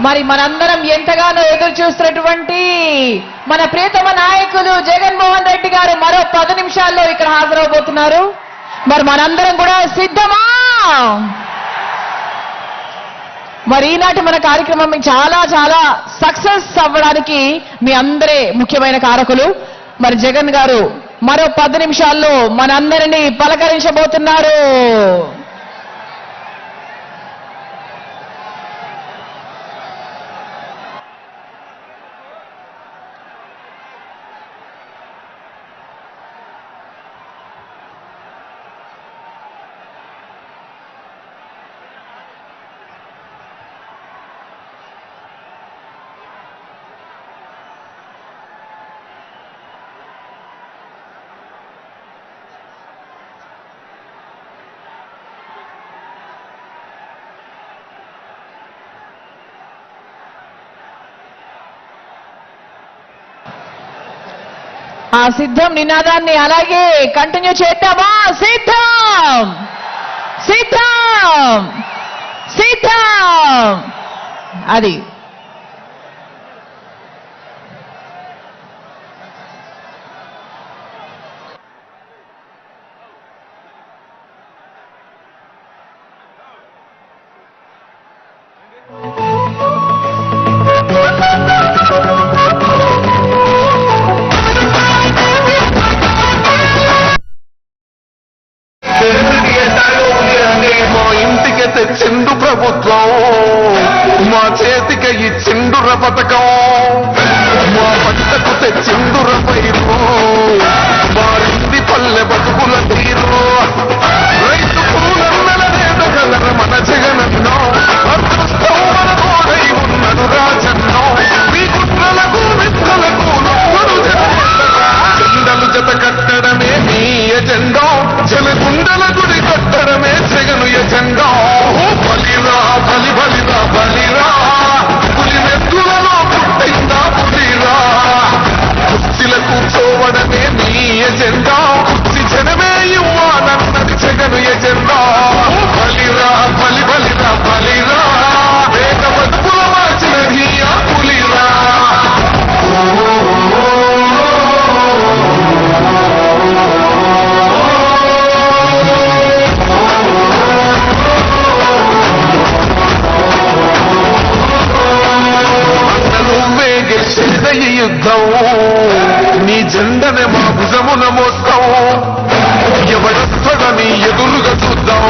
మరి మనందరం ఎంతగానో ఎదురు చూస్తున్నటువంటి మన ప్రియతమ నాయకులు జగన్మోహన్ రెడ్డి గారు మరో 10 నిమిషాల్లో ఇక్కడ హాజరవబోతున్నారు. మరి మనందరం కూడా సిద్ధమా? మరి ఈనాటి మన కార్యక్రమం చాలా చాలా సక్సెస్ అవ్వడానికి మీ అందరే ముఖ్యమైన కారకులు. మరి జగన్ గారు మరో 10 నిమిషాల్లో మనందరినీ పలకరించబోతున్నారు. ఆ సిద్ధం నినాదాన్ని అలాగే కంటిన్యూ చేద్దామా? సిద్ధం సిద్ధం సిద్ధం. అది తెచ్చిండు ప్రభుత్వం, మా చేతికి ఇచ్చిండుర పథకం, మా పంటకు తెచ్చిండుర పైరు, మారింది పల్లె బతుకుల తీరు. రైతు పూలన్నల వేదగలర మన జగనన్నో, అదృష్టం మన తోడై ఉన్నడు రాజన్నో. మీ కుట్రలకు మిత్రులకు నొప్పులు జెండలు జత కట్టడమే మీ ఎజెండా, జనగుండల గుడి కట్టడమే జగను ఎజెండా. బలిరా బలి బలిరా బలిరా, పులి మెత్తులలో పుట్టిందా పులిరా. కుర్చీల కూర్చోవడమే మీ ఎజెండా, కుర్చీ జనమే ఇవ్వాలన్నది జగను ఎజెండా. బలిరా బలి బలిరా బలిరా, వేద బతుకుల మార్చినది ఆ పులిరా. యుద్ధం నీ జెండనే మా భుజమున మోస్తాం, ఎవడొస్తాడని ఎదురుగా చూద్దాం.